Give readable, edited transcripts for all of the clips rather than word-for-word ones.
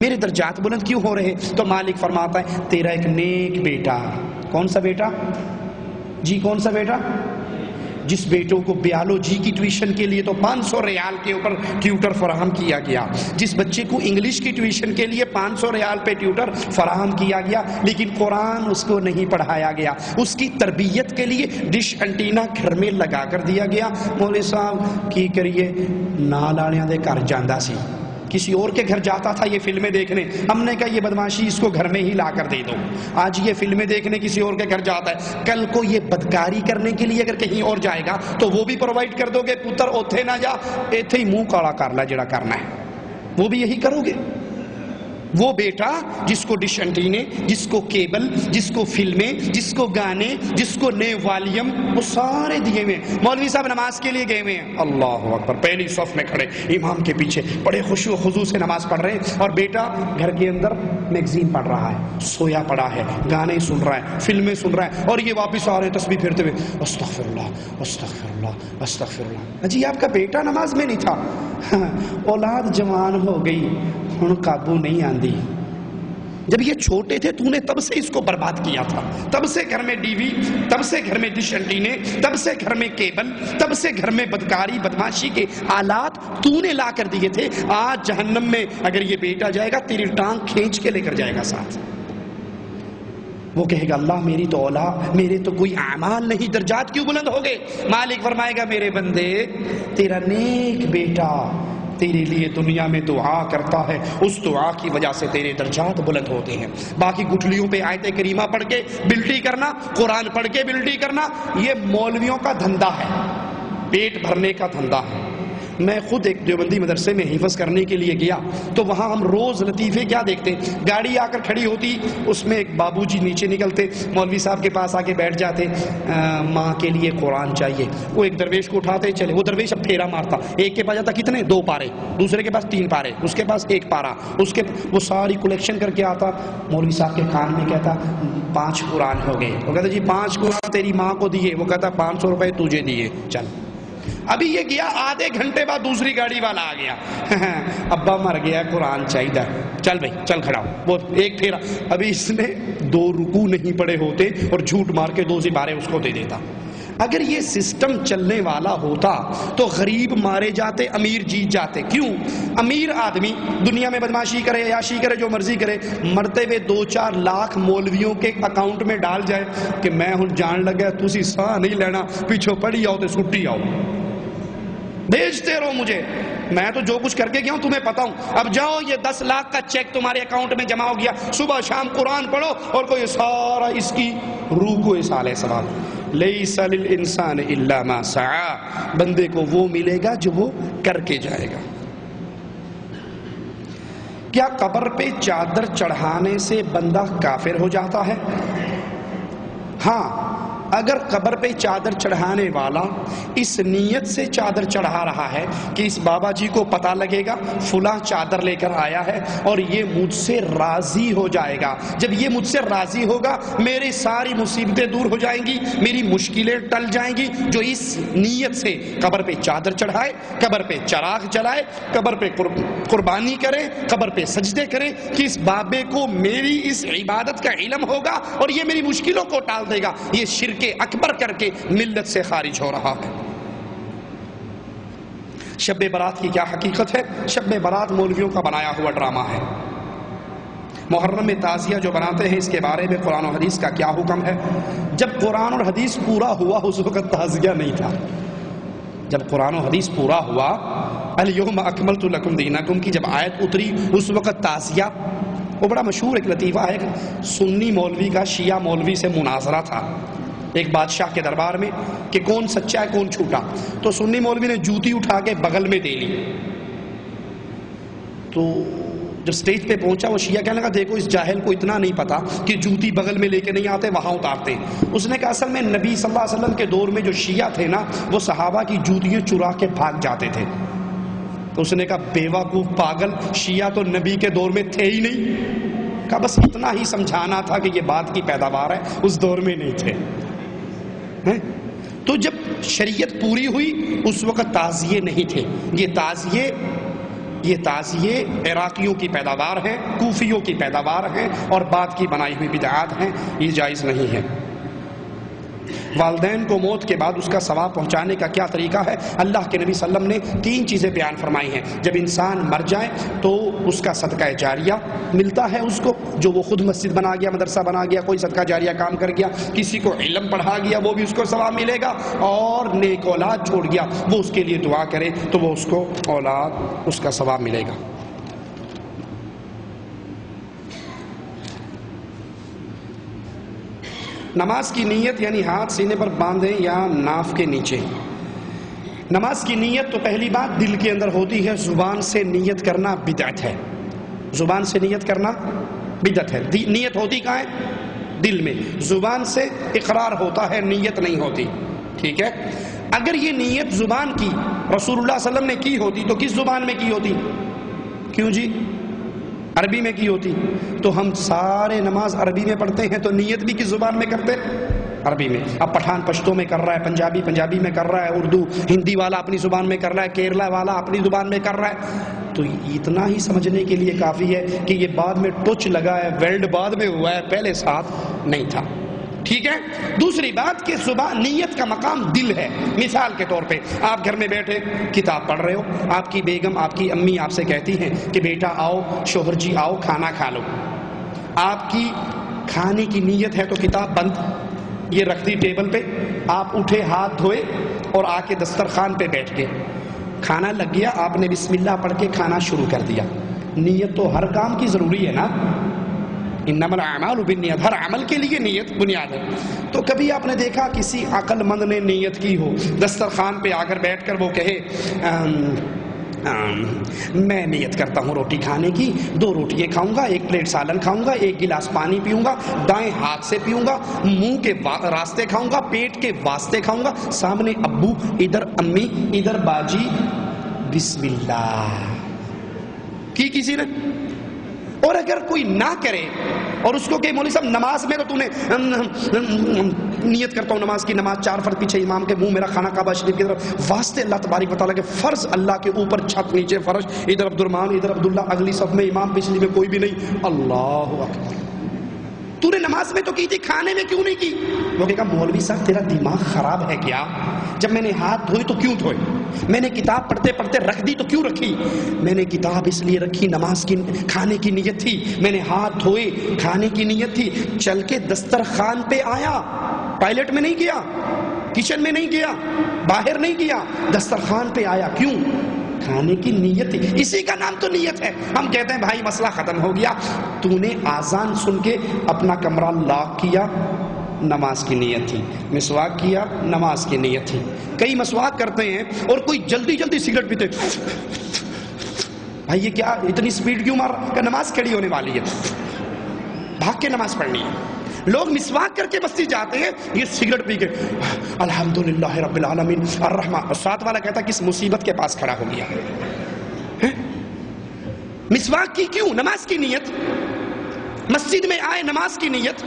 میرے درجات بلند کیوں ہو رہے؟ تو مالک فرماتا ہے تیرا ایک نیک بیٹا. کون سا بیٹا جی؟ کون سا بیٹا؟ جس بیٹوں کو بیالوجی کی ٹیوشن کے لیے تو 500 ریال کے اوپر ٹیوٹر فراہم کیا گیا، جس بچے کو انگلش کی ٹیوشن کے لیے 500 ریال پہ ٹیوٹر فراہم کیا گیا، لیکن قرآن اس کو نہیں پڑھایا گیا. اس کی تربیت کے لیے ڈش انٹینا گھر میں لگا کر دیا گیا. مولوی صاحب کی کریے نال والوں دے گھر جاندا سی، کسی اور کے گھر جاتا تھا یہ فلمیں دیکھنے. ہم نے کہا یہ بدماشی اس کو گھر میں ہی لا کر دے دو. آج یہ فلمیں دیکھنے کسی اور کے گھر جاتا ہے، کل کو یہ بدکاری کرنے کے لیے اگر کہیں اور جائے گا تو وہ بھی پرووائڈ کر دو گے. پتر اوتھے نہ جا، ایتھے ہی منہ کالا کر لا جڑا کرنا ہے، وہ بھی یہی کرو گے. وہ بیٹا جس کو ڈش انٹینے، جس کو کیبل، جس کو فلمیں، جس کو گانے، جس کو نئے والیم، وہ سارے دیے ہوئے. مولوی صاحب نماز کے لیے گئے ہوئے ہیں، اللہ اکبر، پہلی صف میں کھڑے امام کے پیچھے بڑے خشوع و خضوع سے نماز پڑھ رہے ہیں، اور بیٹا گھر کے اندر میگزین پڑھ رہا ہے، سویا پڑا ہے، گانے سن رہا ہے، فلمیں سن رہا ہے، اور یہ واپس آ رہے ہیں تسبیح پھیرتے ہوئے، استغفر اللہ استغفر اللہ استغفر اللہ. جی آپ کا بیٹا نماز میں نہیں تھا. اولاد جوان ہو گئی، ہن قابو نہیں آندی. جب یہ چھوٹے تھے تو نے تب سے اس کو برباد کیا تھا، تب سے گھر میں ٹی وی، تب سے گھر میں ڈش انٹینے، تب سے گھر میں کیبل، تب سے گھر میں بدکاری بدماشی کے آلات تو نے لا کر دیے تھے. آج جہنم میں اگر یہ بیٹا جائے گا تیری ٹانگ کھینچ کے لے کر جائے گا ساتھ. وہ کہے گا اللہ میری تو اولاد، میرے تو کوئی اعمال نہیں، درجات کیوں بلند ہو گئے؟ مالک فرمائے گا میرے بندے تیرا نیک بیٹا تیرے لیے دنیا میں دعا کرتا ہے، اس دعا کی وجہ سے تیرے درجات بلند ہوتے ہیں. باقی گٹھلیوں پہ آیت کریمہ پڑھ کے بلٹی کرنا، قرآن پڑھ کے بلٹی کرنا، یہ مولویوں کا دھندا ہے، پیٹ بھرنے کا دھندا ہے. میں خود ایک دیوبندی مدرسے میں حفظ کرنے کے لیے گیا تو وہاں ہم روز لطیفے کیا دیکھتے، گاڑی آ کر کھڑی ہوتی، اس میں ایک بابو جی نیچے نکلتے، مولوی صاحب کے پاس آ کے بیٹھ جاتے، ماں کے لیے قرآن چاہیے. وہ ایک درویش کو اٹھاتے چلے، وہ درویش اب پھیرا مارتا، ایک کے پاس جاتا کتنے 2 پارے، دوسرے کے پاس 3 پارے، اس کے پاس 1 پارا، اس کے وہ ساری کلیکشن کر کے آتا، مولوی صاحب کے کان میں کہتا 5 قرآن ہو گئے. وہ کہتا جی 5 قرآن تیری ماں کو دیے. وہ کہتا 500 روپے تجھے دیے. چل ابھی یہ گیا، آدھے گھنٹے بعد دوسری گاڑی والا آ گیا، ابا مر گیا قرآن چاہیے، چل بھائی چل کھڑا ہو. وہ ایک پھیرا، ابھی اس نے 2 رکوع نہیں پڑے ہوتے اور جھوٹ مار کے 2 سپارے اس کو دے دیتا. اگر یہ سسٹم چلنے والا ہوتا تو غریب مارے جاتے، امیر جیت جاتے. کیوں؟ امیر آدمی دنیا میں بدماشی کرے، عیاشی کرے، جو مرضی کرے، مرتے ہوئے 2-4 لاکھ مولویوں کے اکاؤنٹ میں ڈال جائے کہ میں ہوں جان لگا تسی ساہ نہیں لینا، پیچھو پڑی آؤ تو سٹی آؤ، بھیجتے رہو مجھے، میں تو جو کچھ کر کے گیا ہوں تمہیں پتا ہوں. اب جاؤ یہ 10 لاکھ کا چیک تمہارے اکاؤنٹ میں جمع ہو گیا، صبح شام قرآن پڑھو اور کوئی سارا اس کی روح کو اس علیہ سوال. لیس للانسان الا ما سعى، بندے کو وہ ملے گا جو وہ کر کے جائے گا. کیا قبر پہ چادر چڑھانے سے بندہ کافر ہو جاتا ہے؟ ہاں، اگر قبر پہ چادر چڑھانے والا اس نیت سے چادر چڑھا رہا ہے کہ اس بابا جی کو پتہ لگے گا فلاں چادر لے کر آیا ہے اور یہ مجھ سے راضی ہو جائے گا، جب یہ مجھ سے راضی ہوگا میری ساری مصیبتیں دور ہو جائیں گی، میری مشکلیں ٹل جائیں گی. جو اس نیت سے قبر پہ چادر چڑھائے، قبر پہ چراغ جلائے، قبر پہ قربانی کرے، قبر پہ سجدے کرے کہ اس بابے کو میری اس عبادت کا علم ہوگا اور یہ میری مشکلوں کو ٹال دے گا، یہ شرک اکبر کر کے ملت سے خارج ہو رہا ہے. شب برات کی کیا حقیقت ہے؟ شب برات مولویوں کا بنایا ہوا ڈرامہ ہے. محرم میں تعزیہ جو بناتے ہیں اس کے بارے میں قرآن و حدیث کا کیا حکم ہے؟ جب قرآن اور حدیث پورا ہوا اس وقت تعزیہ نہیں تھا. جب قرآن و حدیث پورا ہوا، الیوم اکملت لکم دینکم کی جب آیت اتری اس وقت تعزیہ. وہ بڑا مشہور ایک لطیفہ ہے، سنی مولوی کا شیعہ مولوی سے مناظرہ تھا ایک بادشاہ کے دربار میں کہ کون سچا ہے کون جھوٹا. تو سنی مولوی نے جوتی اٹھا کے بغل میں دے لی. تو جب سٹیج پہ پہنچا وہ شیعہ کہنے لگا دیکھو اس جاہل کو اتنا نہیں پتا کہ جوتی بغل میں لے کے نہیں آتے وہاں اتارتے. اس نے کہا اصل میں نبی صلی اللہ علیہ وسلم کے دور میں جو شیعہ تھے نا وہ صحابہ کی جوتیاں چرا کے بھاگ جاتے تھے. تو اس نے کہا بیوقوف پاگل، شیعہ تو نبی کے دور میں تھے ہی نہیں. کہا بس اتنا ہی سمجھانا تھا کہ یہ بات کی پیداوار ہے، اس دور میں نہیں تھے. تو جب شریعت پوری ہوئی اس وقت تعزیے نہیں تھے. یہ تعزیے یہ تعزیے عراقیوں کی پیداوار ہیں، کوفیوں کی پیداوار ہیں اور بعد کی بنائی ہوئی بدعات ہیں، یہ جائز نہیں ہے۔ والدین کو موت کے بعد اس کا ثواب پہنچانے کا کیا طریقہ ہے؟ اللہ کے نبی صلی اللہ علیہ وسلم نے 3 چیزیں بیان فرمائی ہیں۔ جب انسان مر جائے تو اس کا صدقہ جاریہ ملتا ہے اس کو، جو وہ خود مسجد بنا گیا، مدرسہ بنا گیا، کوئی صدقہ جاریہ کام کر گیا، کسی کو علم پڑھا گیا، وہ بھی اس کو ثواب ملے گا، اور نیک اولاد چھوڑ گیا، وہ اس کے لیے دعا کرے تو وہ اس کو اولاد اس کا ثواب ملے گا۔ نماز کی نیت یعنی ہاتھ سینے پر باندھیں یا ناف کے نیچے؟ نماز کی نیت تو پہلی بات دل کے اندر ہوتی ہے، زبان سے نیت کرنا بدعت ہے، زبان سے نیت کرنا بدعت ہے۔ نیت ہوتی کہاں ہے؟ دل میں، زبان سے اقرار ہوتا ہے، نیت نہیں ہوتی، ٹھیک ہے؟ اگر یہ نیت زبان کی رسول اللہ صلی اللہ علیہ وسلم نے کی ہوتی تو کس زبان میں کی ہوتی؟ کیوں جی؟ عربی میں کی ہوتی، تو ہم سارے نماز عربی میں پڑھتے ہیں، تو نیت بھی کس زبان میں کرتے؟ عربی میں۔ اب پٹھان پشتو میں کر رہا ہے، پنجابی میں کر رہا ہے، اردو ہندی والا اپنی زبان میں کر رہا ہے، کیرلا والا اپنی زبان میں کر رہا ہے، تو اتنا ہی سمجھنے کے لیے کافی ہے کہ یہ بعد میں ٹچ لگا ہے، ویلڈ بعد میں ہوا ہے، پہلے ساتھ نہیں تھا، ٹھیک ہے؟ دوسری بات کہ زبان نیت کا مقام دل ہے۔ مثال کے طور پہ آپ گھر میں بیٹھے کتاب پڑھ رہے ہو، آپ کی بیگم، آپ کی امی آپ سے کہتی ہیں کہ بیٹا آؤ، شوہر جی آؤ، کھانا کھا لو۔ آپ کی کھانے کی نیت ہے تو کتاب بند، یہ رکھ دی ٹیبل پہ، آپ اٹھے، ہاتھ دھوئے اور آ کے دسترخوان پہ بیٹھ گئے، کھانا لگ گیا، آپ نے بسم اللہ پڑھ کے کھانا شروع کر دیا۔ نیت تو ہر کام کی ضروری ہے نا، انما الاعمال بالنیات، ہر عمل کے لیے نیت بنیاد ہے۔ تو کبھی آپ نے دیکھا کسی عقل مند نے نیت کی ہو، دسترخوان پہ آ کر بیٹھ کر وہ کہے میں نیت کرتا ہوں روٹی کھانے کی، 2 روٹیاں کھاؤں گا، 1 پلیٹ سالن کھاؤں گا، 1 گلاس پانی پیوں گا، دائیں ہاتھ سے پیوں گا، منہ کے راستے کھاؤں گا، پیٹ کے واسطے کھاؤں گا، سامنے ابو، ادھر امی، ادھر باجی، بسم اللہ کی کسی نے؟ اور اگر کوئی نہ کرے اور اس کو کہ مولوی صاحب نماز میں تو تو نے نیت کرتا ہوں نماز کی، نماز 4 فرض، پیچھے امام کے منہ میرا کھانا کعبہ شریف کی طرف، واسطے اللہ تبارک و تعالیٰ کے فرض، اللہ کے اوپر چھت، نیچے فرش، ادھر عبد الرحمان، ادھر عبداللہ، اگلی صف میں امام، پچھلی میں کوئی بھی نہیں، اللہ اکبر، تو نے نماز میں تو کی تھی، کھانے میں کیوں نہیں کی؟ وہ کہا مولوی صاحب تیرا دماغ خراب ہے کیا؟ جب میں نے ہاتھ دھوئے تو کیوں دھوئے؟ میں نے کتاب پڑھتے پڑھتے رکھ دی تو کیوں رکھی؟ میں نے کتاب اس لیے رکھی، نماز کی کھانے کی نیت تھی، میں نے ہاتھ دھوئے کھانے کی نیت تھی، چل کے دسترخوان پہ آیا، ٹوائلٹ میں نہیں گیا، کچن میں نہیں گیا، باہر نہیں گیا، دسترخوان پہ آیا، کیوں؟ کھانے کی نیت تھی، اسی کا نام تو نیت ہے۔ ہم کہتے ہیں بھائی مسئلہ ختم ہو گیا، تو نے آذان سن کے اپنا کمرہ لاک کیا، نماز کی نیت تھی، مسواک کیا، نماز کی نیت تھی۔ کئی مسواک کرتے ہیں اور کوئی جلدی جلدی سگریٹ پیتے، بھائی یہ کیا اتنی سپیڈ کیوں مار رہا کہ نماز کھڑی ہونے والی ہے، بھاگ کے نماز پڑھنی ہے۔ لوگ مسواک کر کے مسجد جاتے ہیں، یہ سگریٹ پی کے الحمدللہ رب العالمین الرحمن، ساتھ والا کہتا کس مصیبت کے پاس کھڑا ہو گیا۔ مسواک کی کیوں؟ نماز کی نیت، مسجد میں آئے نماز کی نیت،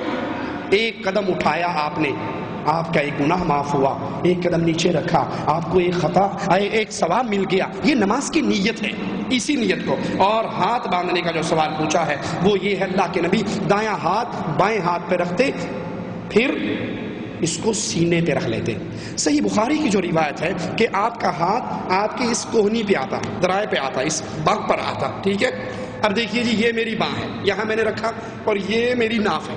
1 قدم اٹھایا آپ نے، آپ کا 1 گناہ معاف ہوا، 1 قدم نیچے رکھا، آپ کو 1 خطا، 1 ثواب مل گیا، یہ نماز کی نیت ہے۔ اسی نیت کو، اور ہاتھ باندھنے کا جو سوال پوچھا ہے وہ یہ ہے، اللہ کے نبی دایاں ہاتھ بائیں ہاتھ پہ رکھتے، پھر اس کو سینے پہ رکھ لیتے۔ صحیح بخاری کی جو روایت ہے کہ آپ کا ہاتھ آپ کی اس کوہنی پہ آتا، درائے پہ آتا، اس باغ پر آتا، ٹھیک ہے؟ اب دیکھیے جی یہ میری باں ہے، یہاں میں نے رکھا، اور یہ میری ناف ہے،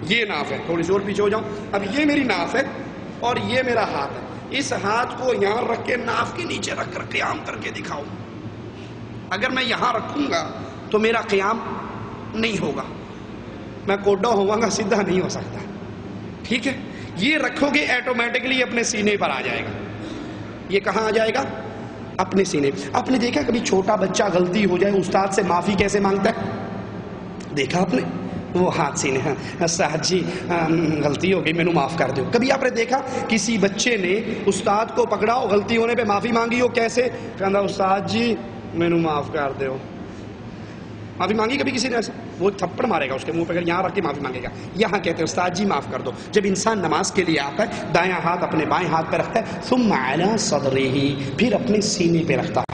یہ ناف ہے، تھوڑی سی اور پیچھے ہو جاؤں، اب یہ میری ناف ہے اور یہ میرا ہاتھ ہے، اس ہاتھ کو یہاں رکھ کے ناف کے نیچے رکھ کر قیام کر کے دکھاؤ۔ اگر میں یہاں رکھوں گا تو میرا قیام نہیں ہوگا، میں کوڈا ہوں گا، سیدھا نہیں ہو سکتا، ٹھیک ہے؟ یہ رکھو گے ایٹومیٹکلی اپنے سینے پر آ جائے گا۔ یہ کہاں آ جائے گا؟ اپنے سینے۔ آپ نے دیکھا کبھی چھوٹا بچہ غلطی ہو جائے استاد سے معافی کیسے مانگتا ہے؟ دیکھا آپ نے؟ وہ ہاتھ سینے، استاد جی غلطی ہو گئی، مینوں معاف کر دو۔ کبھی آپ نے دیکھا کسی بچے نے استاد کو پکڑا ہو، غلطی ہونے پہ معافی مانگی ہو، کیسے کہنا استاد جی مینوں معاف کر دو؟ معافی مانگی کبھی کسی نے ایسے؟ وہ تھپڑ مارے گا اس کے منہ پہ، اگر یہاں رکھ کے معافی مانگے گا۔ یہاں کہتے ہیں استاد جی معاف کر دو۔ جب انسان نماز کے لیے آتا ہے دایاں ہاتھ اپنے بائیں ہاتھ پہ رکھتا ہے، ثم علی صدرہ، پھر اپنے سینے پہ رکھتا ہے۔